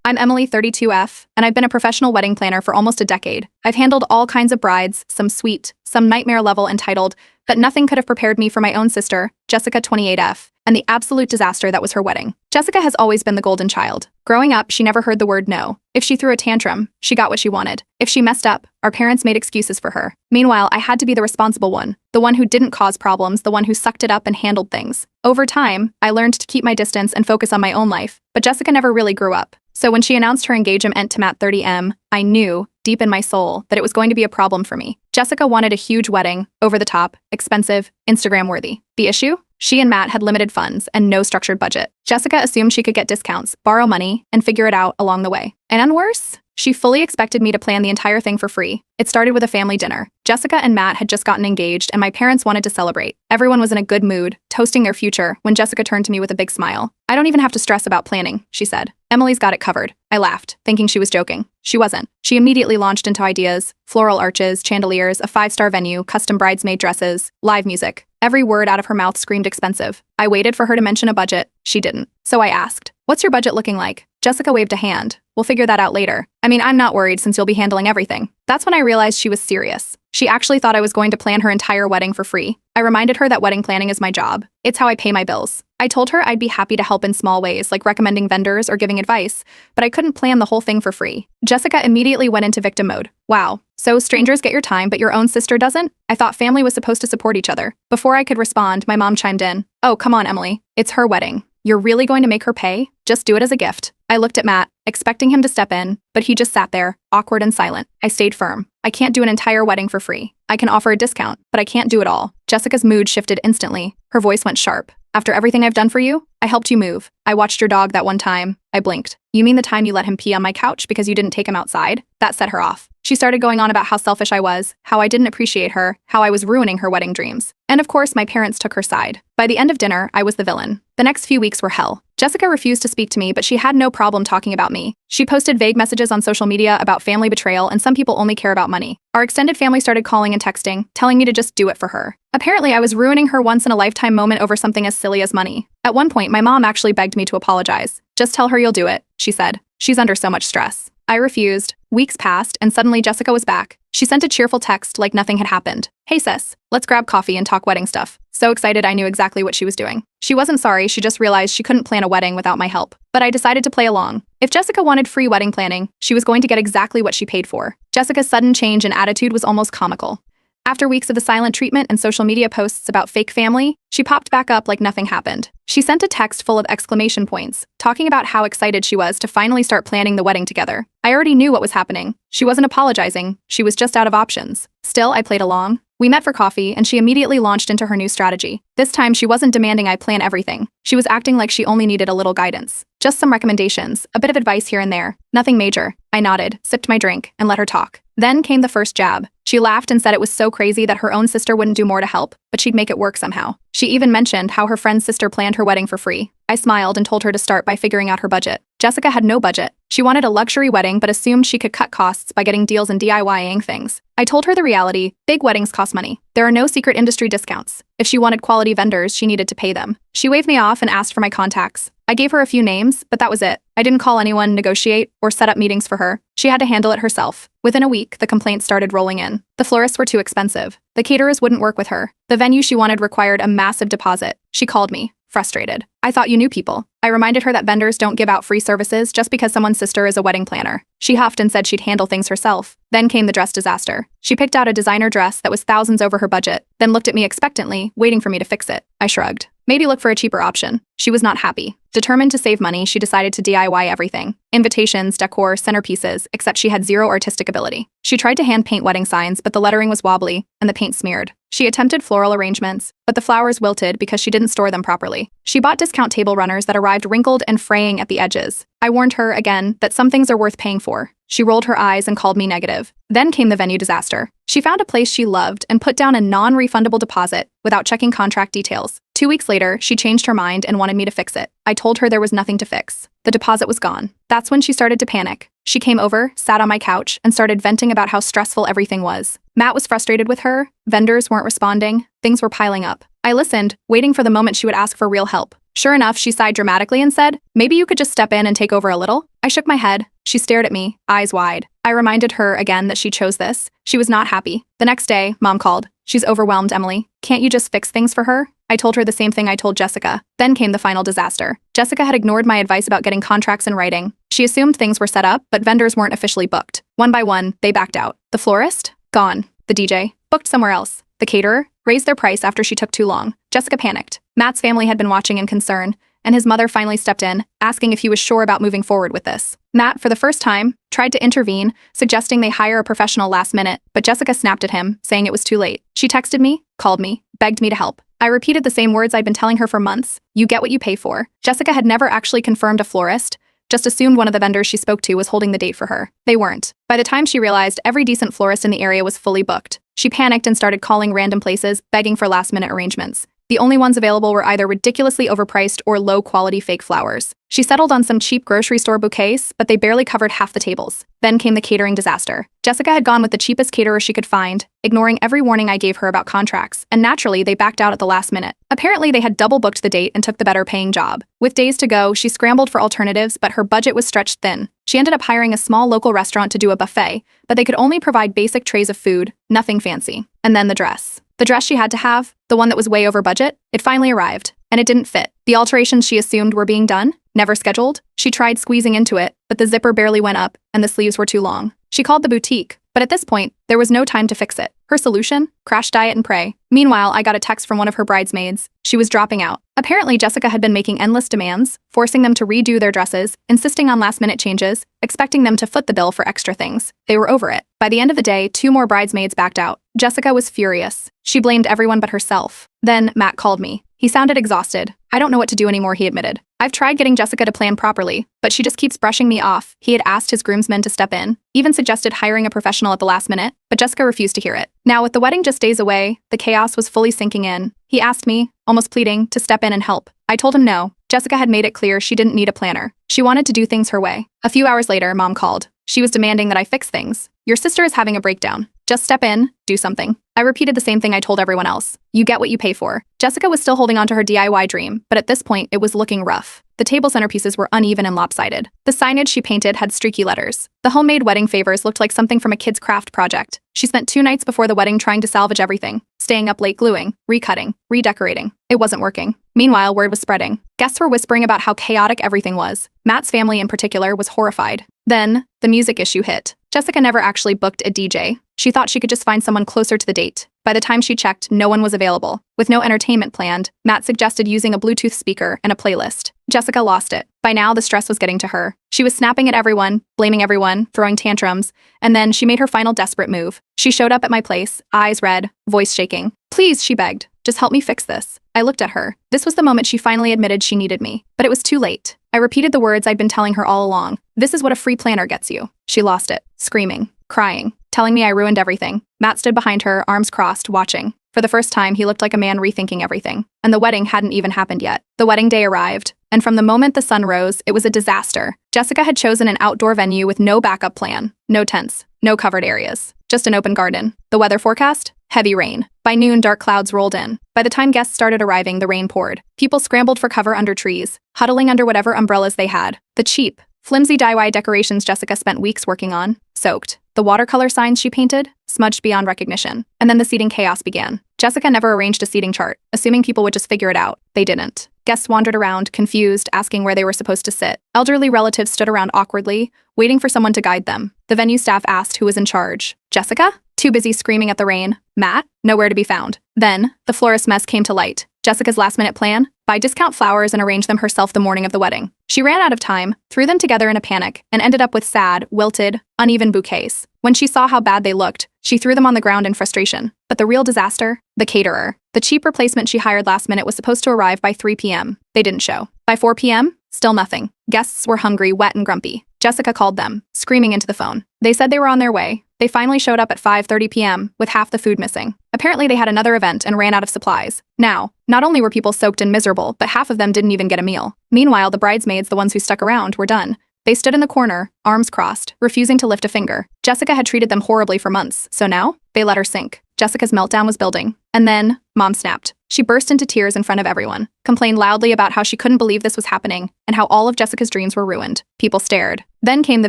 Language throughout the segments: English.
I'm Emily 32F, and I've been a professional wedding planner for almost a decade. I've handled all kinds of brides, some sweet, some nightmare level entitled, but nothing could have prepared me for my own sister, Jessica 28F, and the absolute disaster that was her wedding. Jessica has always been the golden child. Growing up, she never heard the word no. If she threw a tantrum, she got what she wanted. If she messed up, our parents made excuses for her. Meanwhile, I had to be the responsible one, the one who didn't cause problems, the one who sucked it up and handled things. Over time, I learned to keep my distance and focus on my own life, but Jessica never really grew up. So when she announced her engagement to Matt 30M, I knew, deep in my soul, that it was going to be a problem for me. Jessica wanted a huge wedding, over the top, expensive, Instagram-worthy. The issue? She and Matt had limited funds and no structured budget. Jessica assumed she could get discounts, borrow money, and figure it out along the way. And worse, she fully expected me to plan the entire thing for free. It started with a family dinner. Jessica and Matt had just gotten engaged, and my parents wanted to celebrate. Everyone was in a good mood, toasting their future, when Jessica turned to me with a big smile. "I don't even have to stress about planning," she said. "Emily's got it covered." I laughed, thinking she was joking. She wasn't. She immediately launched into ideas: floral arches, chandeliers, a 5-star venue, custom bridesmaid dresses, live music. Every word out of her mouth screamed expensive. I waited for her to mention a budget. She didn't. So I asked, "What's your budget looking like?" Jessica waved a hand. "We'll figure that out later. I mean, I'm not worried since you'll be handling everything." That's when I realized she was serious. She actually thought I was going to plan her entire wedding for free. I reminded her that wedding planning is my job. It's how I pay my bills. I told her I'd be happy to help in small ways, like recommending vendors or giving advice, but I couldn't plan the whole thing for free. Jessica immediately went into victim mode. "Wow, so strangers get your time, but your own sister doesn't? I thought family was supposed to support each other." Before I could respond, my mom chimed in. "Oh, come on, Emily. It's her wedding. You're really going to make her pay? Just do it as a gift." I looked at Matt, expecting him to step in, but he just sat there, awkward and silent. I stayed firm. I can't do an entire wedding for free. I can offer a discount, but I can't do it all. Jessica's mood shifted instantly. Her voice went sharp. "After everything I've done for you? I helped you move. I watched your dog that one time." I blinked. "You mean the time you let him pee on my couch because you didn't take him outside?" That set her off. She started going on about how selfish I was, how I didn't appreciate her, how I was ruining her wedding dreams. And of course, my parents took her side. By the end of dinner, I was the villain. The next few weeks were hell. Jessica refused to speak to me, but she had no problem talking about me. She posted vague messages on social media about family betrayal, and some people only care about money. Our extended family started calling and texting, telling me to just do it for her. Apparently, I was ruining her once-in-a-lifetime moment over something as silly as money. At one point, my mom actually begged me to apologize. "Just tell her you'll do it," she said. "She's under so much stress." I refused. Weeks passed, and suddenly Jessica was back. She sent a cheerful text like nothing had happened. "Hey sis, let's grab coffee and talk wedding stuff." So excited I knew exactly what she was doing. She wasn't sorry, she just realized she couldn't plan a wedding without my help. But I decided to play along. If Jessica wanted free wedding planning, she was going to get exactly what she paid for. Jessica's sudden change in attitude was almost comical. After weeks of the silent treatment and social media posts about fake family, she popped back up like nothing happened. She sent a text full of exclamation points, talking about how excited she was to finally start planning the wedding together. I already knew what was happening. She wasn't apologizing, she was just out of options. Still, I played along. We met for coffee, and she immediately launched into her new strategy. This time, she wasn't demanding I plan everything. She was acting like she only needed a little guidance. Just some recommendations, a bit of advice here and there. Nothing major. I nodded, sipped my drink, and let her talk. Then came the first jab. She laughed and said it was so crazy that her own sister wouldn't do more to help, but she'd make it work somehow. She even mentioned how her friend's sister planned her wedding for free. I smiled and told her to start by figuring out her budget. Jessica had no budget. She wanted a luxury wedding but assumed she could cut costs by getting deals and DIYing things. I told her the reality: big weddings cost money. There are no secret industry discounts. If she wanted quality vendors, she needed to pay them. She waved me off and asked for my contacts. I gave her a few names, but that was it. I didn't call anyone, negotiate, or set up meetings for her. She had to handle it herself. Within a week, the complaints started rolling in. The florists were too expensive. The caterers wouldn't work with her. The venue she wanted required a massive deposit. She called me, frustrated. "I thought you knew people." I reminded her that vendors don't give out free services just because someone's sister is a wedding planner. She huffed and said she'd handle things herself. Then came the dress disaster. She picked out a designer dress that was thousands over her budget, then looked at me expectantly, waiting for me to fix it. I shrugged. Maybe look for a cheaper option. She was not happy. Determined to save money, she decided to DIY everything. Invitations, decor, centerpieces, except she had zero artistic ability. She tried to hand paint wedding signs, but the lettering was wobbly, and the paint smeared. She attempted floral arrangements, but the flowers wilted because she didn't store them properly. She bought discount table runners that arrived wrinkled and fraying at the edges. I warned her, again, that some things are worth paying for. She rolled her eyes and called me negative. Then came the venue disaster. She found a place she loved and put down a non-refundable deposit without checking contract details. 2 weeks later, she changed her mind and wanted me to fix it. I told her there was nothing to fix. The deposit was gone. That's when she started to panic. She came over, sat on my couch, and started venting about how stressful everything was. Matt was frustrated with her. Vendors weren't responding. Things were piling up. I listened, waiting for the moment she would ask for real help. Sure enough, she sighed dramatically and said, "Maybe you could just step in and take over a little?" I shook my head. She stared at me, eyes wide. I reminded her again that she chose this. She was not happy. The next day, Mom called. "She's overwhelmed, Emily. Can't you just fix things for her?" I told her the same thing I told Jessica. Then came the final disaster. Jessica had ignored my advice about getting contracts in writing. She assumed things were set up, but vendors weren't officially booked. One by one, they backed out. The florist? Gone. The DJ? Booked somewhere else. The caterer? Raised their price after she took too long. Jessica panicked. Matt's family had been watching in concern, and his mother finally stepped in, asking if he was sure about moving forward with this. Matt, for the first time, tried to intervene, suggesting they hire a professional last minute, but Jessica snapped at him, saying it was too late. She texted me, called me, begged me to help. I repeated the same words I'd been telling her for months. You get what you pay for. Jessica had never actually confirmed a florist, just assumed one of the vendors she spoke to was holding the date for her. They weren't. By the time she realized every decent florist in the area was fully booked, she panicked and started calling random places, begging for last-minute arrangements. The only ones available were either ridiculously overpriced or low-quality fake flowers. She settled on some cheap grocery store bouquets, but they barely covered half the tables. Then came the catering disaster. Jessica had gone with the cheapest caterer she could find, ignoring every warning I gave her about contracts, and naturally, they backed out at the last minute. Apparently, they had double-booked the date and took the better-paying job. With days to go, she scrambled for alternatives, but her budget was stretched thin. She ended up hiring a small local restaurant to do a buffet, but they could only provide basic trays of food, nothing fancy. And then the dress. The dress she had to have, the one that was way over budget, it finally arrived, and it didn't fit. The alterations she assumed were being done, never scheduled. She tried squeezing into it, but the zipper barely went up, and the sleeves were too long. She called the boutique, but at this point, there was no time to fix it. Her solution? Crash diet and pray. Meanwhile, I got a text from one of her bridesmaids. She was dropping out. Apparently, Jessica had been making endless demands, forcing them to redo their dresses, insisting on last-minute changes, expecting them to foot the bill for extra things. They were over it. By the end of the day, 2 more bridesmaids backed out. Jessica was furious. She blamed everyone but herself. Then, Matt called me. He sounded exhausted. "I don't know what to do anymore," he admitted. "I've tried getting Jessica to plan properly, but she just keeps brushing me off." He had asked his groomsmen to step in, even suggested hiring a professional at the last minute, but Jessica refused to hear it. Now, with the wedding just days away, the chaos was fully sinking in. He asked me, almost pleading, to step in and help. I told him no. Jessica had made it clear she didn't need a planner. She wanted to do things her way. A few hours later, Mom called. She was demanding that I fix things. "Your sister is having a breakdown. Just step in, do something." I repeated the same thing I told everyone else. You get what you pay for. Jessica was still holding on to her DIY dream, but at this point, it was looking rough. The table centerpieces were uneven and lopsided. The signage she painted had streaky letters. The homemade wedding favors looked like something from a kid's craft project. She spent 2 nights before the wedding trying to salvage everything, staying up late gluing, recutting, redecorating. It wasn't working. Meanwhile, word was spreading. Guests were whispering about how chaotic everything was. Matt's family in particular was horrified. Then, the music issue hit. Jessica never actually booked a DJ. She thought she could just find someone closer to the date. By the time she checked, no one was available. With no entertainment planned, Matt suggested using a Bluetooth speaker and a playlist. Jessica lost it. By now, the stress was getting to her. She was snapping at everyone, blaming everyone, throwing tantrums, and then she made her final desperate move. She showed up at my place, eyes red, voice shaking. "Please," she begged, "just help me fix this." I looked at her. This was the moment she finally admitted she needed me. But it was too late. I repeated the words I'd been telling her all along. "This is what a free planner gets you." She lost it, screaming, crying, telling me I ruined everything. Matt stood behind her, arms crossed, watching. For the first time, he looked like a man rethinking everything. And the wedding hadn't even happened yet. The wedding day arrived, and from the moment the sun rose, it was a disaster. Jessica had chosen an outdoor venue with no backup plan, no tents, no covered areas, just an open garden. The weather forecast? Heavy rain. By noon, dark clouds rolled in. By the time guests started arriving, the rain poured. People scrambled for cover under trees, huddling under whatever umbrellas they had. The cheap, flimsy DIY decorations Jessica spent weeks working on, soaked. The watercolor signs she painted, smudged beyond recognition. And then the seating chaos began. Jessica never arranged a seating chart, assuming people would just figure it out. They didn't. Guests wandered around, confused, asking where they were supposed to sit. Elderly relatives stood around awkwardly, waiting for someone to guide them. The venue staff asked who was in charge. Jessica? Too busy screaming at the rain. Matt? Nowhere to be found. Then, the florist mess came to light. Jessica's last-minute plan? Buy discount flowers and arrange them herself the morning of the wedding. She ran out of time, threw them together in a panic, and ended up with sad, wilted, uneven bouquets. When she saw how bad they looked, she threw them on the ground in frustration. But the real disaster? The caterer. The cheap replacement she hired last minute was supposed to arrive by 3 p.m. They didn't show. By 4 p.m., still nothing. Guests were hungry, wet, and grumpy. Jessica called them, screaming into the phone. They said they were on their way. They finally showed up at 5:30 p.m., with half the food missing. Apparently they had another event and ran out of supplies. Now, not only were people soaked and miserable, but half of them didn't even get a meal. Meanwhile, the bridesmaids, the ones who stuck around, were done. They stood in the corner, arms crossed, refusing to lift a finger. Jessica had treated them horribly for months, so now, they let her sink. Jessica's meltdown was building. And then, Mom snapped. She burst into tears in front of everyone, complained loudly about how she couldn't believe this was happening and how all of Jessica's dreams were ruined. People stared. Then came the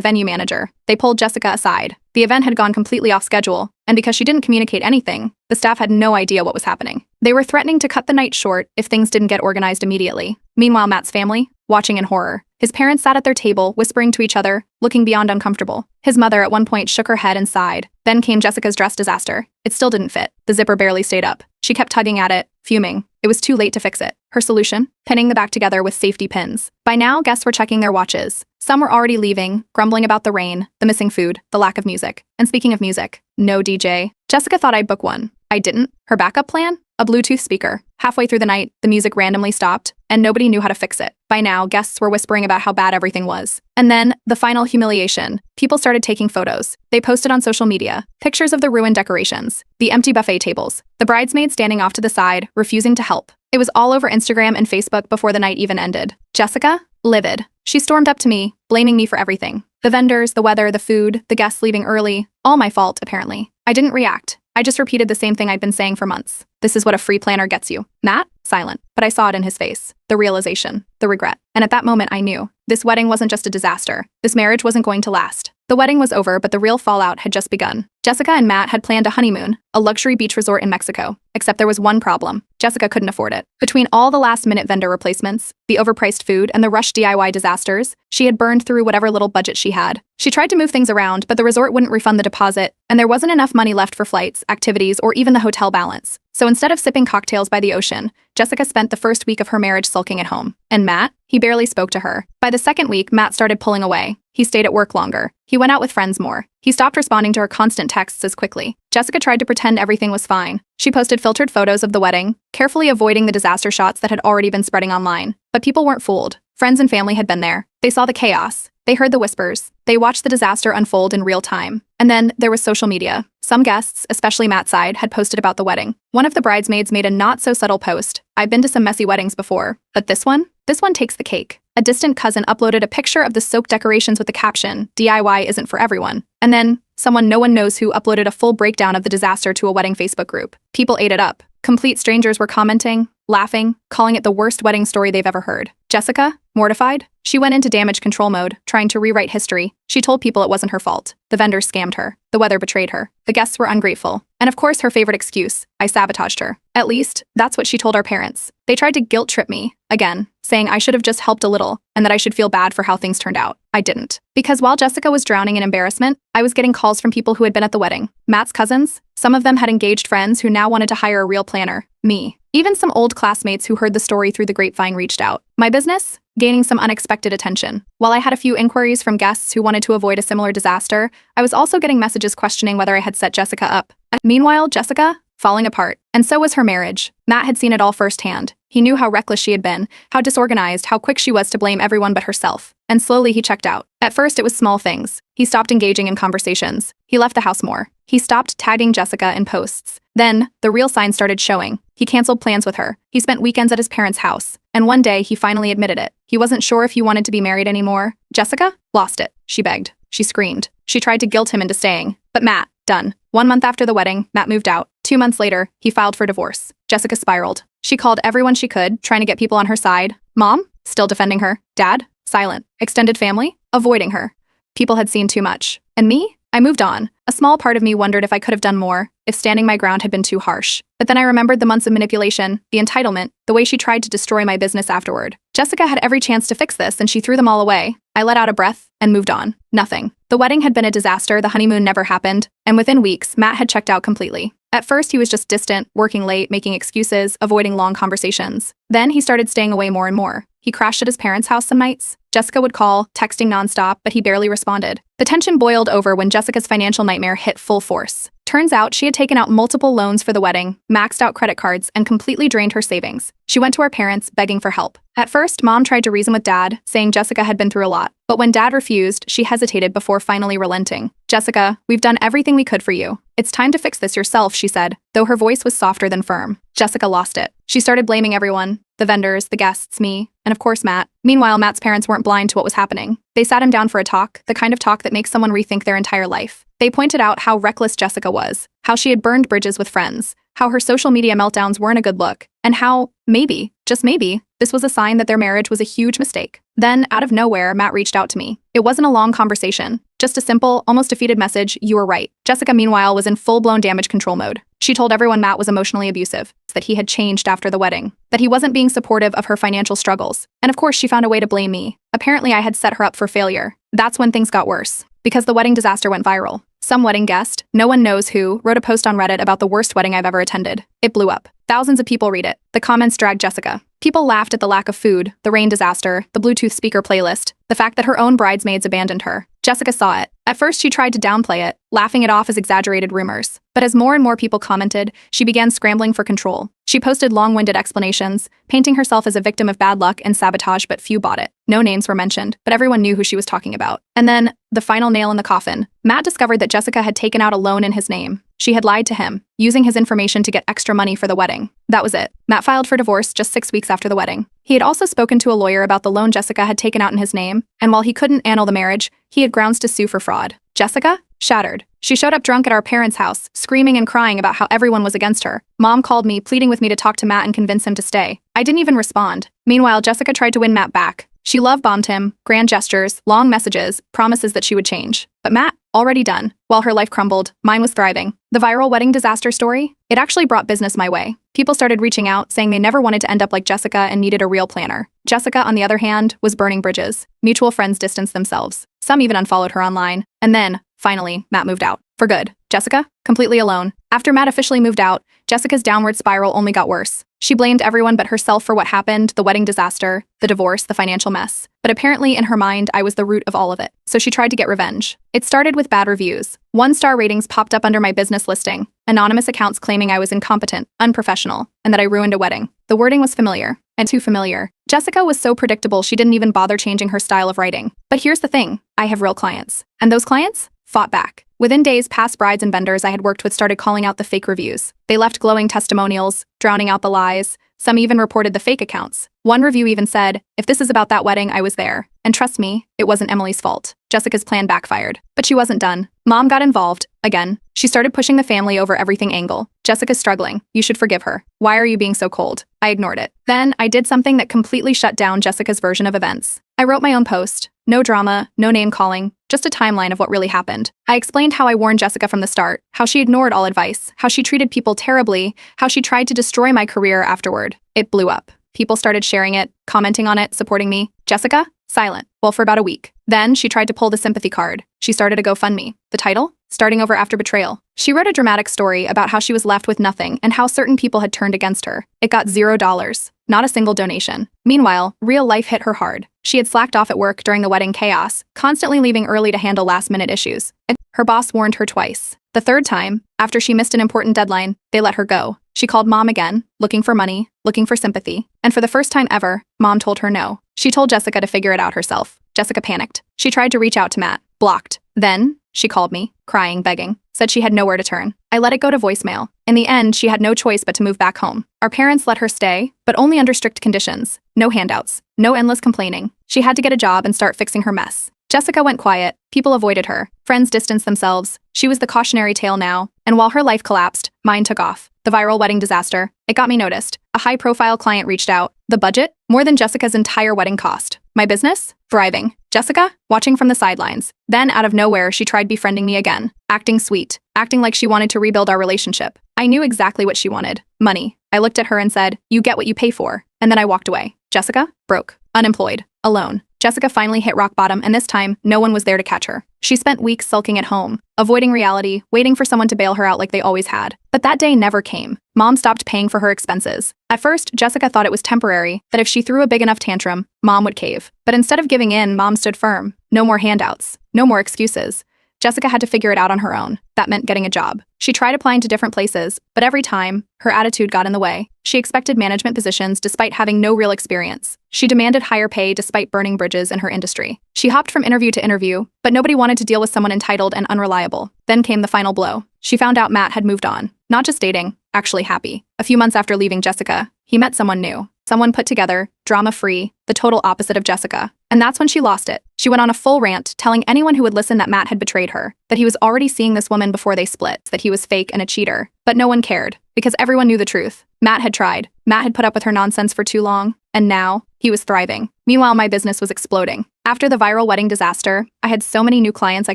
venue manager. They pulled Jessica aside. The event had gone completely off schedule, and because she didn't communicate anything, the staff had no idea what was happening. They were threatening to cut the night short if things didn't get organized immediately. Meanwhile, Matt's family, watching in horror. His parents sat at their table, whispering to each other, looking beyond uncomfortable. His mother at one point shook her head and sighed. Then came Jessica's dress disaster. It still didn't fit. The zipper barely stayed up. She kept tugging at it, fuming. It was too late to fix it. Her solution? Pinning the back together with safety pins. By now, guests were checking their watches. Some were already leaving, grumbling about the rain, the missing food, the lack of music. And speaking of music, no DJ. Jessica thought I'd book one. I didn't. Her backup plan? A Bluetooth speaker. Halfway through the night, the music randomly stopped, and nobody knew how to fix it. By now, guests were whispering about how bad everything was. And then, the final humiliation. People started taking photos. They posted on social media. Pictures of the ruined decorations, the empty buffet tables, the bridesmaids standing off to the side, refusing to help. It was all over Instagram and Facebook before the night even ended. Jessica? Livid. She stormed up to me, blaming me for everything. The vendors, the weather, the food, the guests leaving early. All my fault, apparently. I didn't react. I just repeated the same thing I'd been saying for months. This is what a free planner gets you. Matt? Silent. But I saw it in his face. The realization. The regret. And at that moment, I knew. This wedding wasn't just a disaster. This marriage wasn't going to last. The wedding was over, but the real fallout had just begun. Jessica and Matt had planned a honeymoon, a luxury beach resort in Mexico. Except there was one problem. Jessica couldn't afford it. Between all the last-minute vendor replacements, the overpriced food, and the rushed DIY disasters, she had burned through whatever little budget she had. She tried to move things around, but the resort wouldn't refund the deposit, and there wasn't enough money left for flights, activities, or even the hotel balance. So instead of sipping cocktails by the ocean, Jessica spent the first week of her marriage sulking at home. And Matt? He barely spoke to her. By the second week, Matt started pulling away. He stayed at work longer. He went out with friends more. He stopped responding to her constant texts as quickly. Jessica tried to pretend everything was fine. She posted filtered photos of the wedding, carefully avoiding the disaster shots that had already been spreading online. But people weren't fooled. Friends and family had been there. They saw the chaos. They heard the whispers. They watched the disaster unfold in real time. And then there was social media. Some guests, especially Matt's side, had posted about the wedding. One of the bridesmaids made a not-so-subtle post. I've been to some messy weddings before, but this one takes the cake. A distant cousin uploaded a picture of the soaked decorations with the caption, DIY isn't for everyone. And then, someone no one knows who uploaded a full breakdown of the disaster to a wedding Facebook group. People ate it up. Complete strangers were commenting, laughing, calling it the worst wedding story they've ever heard. Jessica, mortified, she went into damage control mode, trying to rewrite history. She told people it wasn't her fault. The vendors scammed her. The weather betrayed her. The guests were ungrateful. And of course, her favorite excuse, I sabotaged her. At least, that's what she told our parents. They tried to guilt trip me, again, saying I should have just helped a little, and that I should feel bad for how things turned out. I didn't. Because while Jessica was drowning in embarrassment, I was getting calls from people who had been at the wedding. Matt's cousins, some of them had engaged friends who now wanted to hire a real planner. Me. Even some old classmates who heard the story through the grapevine reached out. My business? Gaining some unexpected attention. While I had a few inquiries from guests who wanted to avoid a similar disaster, I was also getting messages questioning whether I had set Jessica up. Meanwhile, Jessica? Falling apart. And so was her marriage. Matt had seen it all firsthand. He knew how reckless she had been, how disorganized, how quick she was to blame everyone but herself. And slowly he checked out. At first it was small things. He stopped engaging in conversations. He left the house more. He stopped tagging Jessica in posts. Then, the real signs started showing. He canceled plans with her. He spent weekends at his parents' house. And one day, he finally admitted it. He wasn't sure if he wanted to be married anymore. Jessica? Lost it. She begged. She screamed. She tried to guilt him into staying. But Matt? Done. 1 month after the wedding, Matt moved out. 2 months later, he filed for divorce. Jessica spiraled. She called everyone she could, trying to get people on her side. Mom? Still defending her. Dad? Silent. Extended family? Avoiding her. People had seen too much. And me? I moved on. A small part of me wondered if I could have done more, if standing my ground had been too harsh. But then I remembered the months of manipulation, the entitlement, the way she tried to destroy my business afterward. Jessica had every chance to fix this, and she threw them all away. I let out a breath and moved on. Nothing. The wedding had been a disaster, the honeymoon never happened, and within weeks, Matt had checked out completely. At first, he was just distant, working late, making excuses, avoiding long conversations. Then he started staying away more and more. He crashed at his parents' house some nights. Jessica would call, texting nonstop, but he barely responded. The tension boiled over when Jessica's financial nightmare hit full force. Turns out she had taken out multiple loans for the wedding, maxed out credit cards, and completely drained her savings. She went to her parents, begging for help. At first, Mom tried to reason with Dad, saying Jessica had been through a lot. But when Dad refused, she hesitated before finally relenting. Jessica, we've done everything we could for you. It's time to fix this yourself, she said, though her voice was softer than firm. Jessica lost it. She started blaming everyone. The vendors, the guests, me, and of course Matt. Meanwhile, Matt's parents weren't blind to what was happening. They sat him down for a talk, the kind of talk that makes someone rethink their entire life. They pointed out how reckless Jessica was, how she had burned bridges with friends, how her social media meltdowns weren't a good look, and how, maybe, just maybe, this was a sign that their marriage was a huge mistake. Then, out of nowhere, Matt reached out to me. It wasn't a long conversation, just a simple, almost defeated message, "You were right." Jessica, meanwhile, was in full-blown damage control mode. She told everyone Matt was emotionally abusive, that he had changed after the wedding, that he wasn't being supportive of her financial struggles, and of course she found a way to blame me. Apparently I had set her up for failure. That's when things got worse, because the wedding disaster went viral. Some wedding guest, no one knows who, wrote a post on Reddit about the worst wedding I've ever attended. It blew up. Thousands of people read it. The comments dragged Jessica. People laughed at the lack of food, the rain disaster, the Bluetooth speaker playlist, the fact that her own bridesmaids abandoned her. Jessica saw it. At first, she tried to downplay it, laughing it off as exaggerated rumors. But as more and more people commented, she began scrambling for control. She posted long-winded explanations, painting herself as a victim of bad luck and sabotage, but few bought it. No names were mentioned, but everyone knew who she was talking about. And then, the final nail in the coffin. Matt discovered that Jessica had taken out a loan in his name. She had lied to him, using his information to get extra money for the wedding. That was it. Matt filed for divorce just 6 weeks after the wedding. He had also spoken to a lawyer about the loan Jessica had taken out in his name, and while he couldn't annul the marriage, he had grounds to sue for fraud. Jessica? Shattered. She showed up drunk at our parents' house, screaming and crying about how everyone was against her. Mom called me, pleading with me to talk to Matt and convince him to stay. I didn't even respond. Meanwhile, Jessica tried to win Matt back. She love-bombed him, grand gestures, long messages, promises that she would change. But Matt, already done. While her life crumbled, mine was thriving. The viral wedding disaster story? It actually brought business my way. People started reaching out, saying they never wanted to end up like Jessica and needed a real planner. Jessica, on the other hand, was burning bridges. Mutual friends distanced themselves. Some even unfollowed her online. And then, finally, Matt moved out. For good. Jessica? Completely alone. After Matt officially moved out, Jessica's downward spiral only got worse. She blamed everyone but herself for what happened, the wedding disaster, the divorce, the financial mess. But apparently, in her mind, I was the root of all of it. So she tried to get revenge. It started with bad reviews. 1-star ratings popped up under my business listing. Anonymous accounts claiming I was incompetent, unprofessional, and that I ruined a wedding. The wording was familiar, and too familiar. Jessica was so predictable she didn't even bother changing her style of writing. But here's the thing, I have real clients. And those clients fought back. Within days, past brides and vendors I had worked with started calling out the fake reviews. They left glowing testimonials, drowning out the lies. Some even reported the fake accounts. One review even said, "If this is about that wedding, I was there." And trust me, it wasn't Emily's fault. Jessica's plan backfired. But she wasn't done. Mom got involved, again. She started pushing the family over everything angle. "Jessica's struggling. You should forgive her. Why are you being so cold?" I ignored it. Then, I did something that completely shut down Jessica's version of events. I wrote my own post. No drama, no name calling, just a timeline of what really happened. I explained how I warned Jessica from the start, how she ignored all advice, how she treated people terribly, how she tried to destroy my career afterward. It blew up. People started sharing it, commenting on it, supporting me. Jessica? Silent. Well, for about a week. Then she tried to pull the sympathy card. She started a GoFundMe. The title? Starting Over After Betrayal. She wrote a dramatic story about how she was left with nothing and how certain people had turned against her. It got $0. Not a single donation. Meanwhile, real life hit her hard. She had slacked off at work during the wedding chaos, constantly leaving early to handle last-minute issues. Her boss warned her twice. The third time, after she missed an important deadline, they let her go. She called Mom again, looking for money, looking for sympathy. And for the first time ever, Mom told her no. She told Jessica to figure it out herself. Jessica panicked. She tried to reach out to Matt. Blocked. Then, she called me, crying, begging, said she had nowhere to turn. I let it go to voicemail. In the end, she had no choice but to move back home. Our parents let her stay, but only under strict conditions. No handouts. No endless complaining. She had to get a job and start fixing her mess. Jessica went quiet. People avoided her. Friends distanced themselves. She was the cautionary tale now. And while her life collapsed, mine took off. The viral wedding disaster. It got me noticed. A high-profile client reached out. The budget? More than Jessica's entire wedding cost. My business? Thriving. Jessica? Watching from the sidelines. Then, out of nowhere, she tried befriending me again. Acting sweet. Acting like she wanted to rebuild our relationship. I knew exactly what she wanted. Money. I looked at her and said, "You get what you pay for." And then I walked away. Jessica? Broke. Unemployed. Alone. Jessica finally hit rock bottom, and this time, no one was there to catch her. She spent weeks sulking at home, avoiding reality, waiting for someone to bail her out like they always had. But that day never came. Mom stopped paying for her expenses. At first, Jessica thought it was temporary, that if she threw a big enough tantrum, Mom would cave. But instead of giving in, Mom stood firm. No more handouts. No more excuses. Jessica had to figure it out on her own. That meant getting a job. She tried applying to different places, but every time, her attitude got in the way. She expected management positions despite having no real experience. She demanded higher pay despite burning bridges in her industry. She hopped from interview to interview, but nobody wanted to deal with someone entitled and unreliable. Then came the final blow. She found out Matt had moved on. Not just dating, actually happy. A few months after leaving Jessica, he met someone new. someone put together, drama-free, the total opposite of Jessica. And that's when she lost it. She went on a full rant, telling anyone who would listen that Matt had betrayed her, that he was already seeing this woman before they split, that he was fake and a cheater. But no one cared, because everyone knew the truth. Matt had tried. Matt had put up with her nonsense for too long, and now, he was thriving. Meanwhile, my business was exploding. After the viral wedding disaster, I had so many new clients I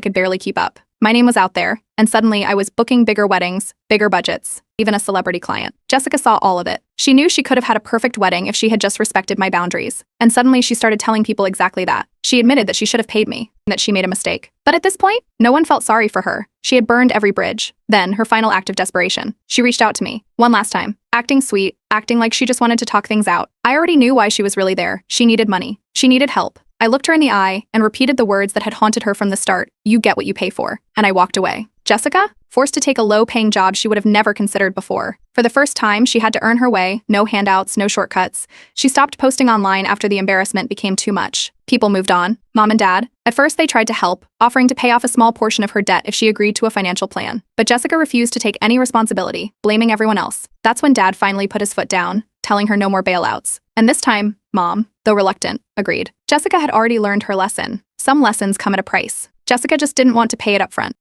could barely keep up. My name was out there, and suddenly I was booking bigger weddings, bigger budgets, even a celebrity client. Jessica saw all of it. She knew she could have had a perfect wedding if she had just respected my boundaries. And suddenly she started telling people exactly that. She admitted that she should have paid me, and that she made a mistake. But at this point, no one felt sorry for her. She had burned every bridge. Then, her final act of desperation. She reached out to me, one last time, acting sweet, acting like she just wanted to talk things out. I already knew why she was really there. She needed money. She needed help. I looked her in the eye and repeated the words that had haunted her from the start. You get what you pay for. And I walked away. Jessica, forced to take a low-paying job she would have never considered before. For the first time, she had to earn her way, no handouts, no shortcuts. She stopped posting online after the embarrassment became too much. People moved on. Mom and Dad. At first, they tried to help, offering to pay off a small portion of her debt if she agreed to a financial plan. But Jessica refused to take any responsibility, blaming everyone else. That's when Dad finally put his foot down, telling her no more bailouts. And this time, Mom, though reluctant, agreed. Jessica had already learned her lesson. Some lessons come at a price. Jessica just didn't want to pay it up front.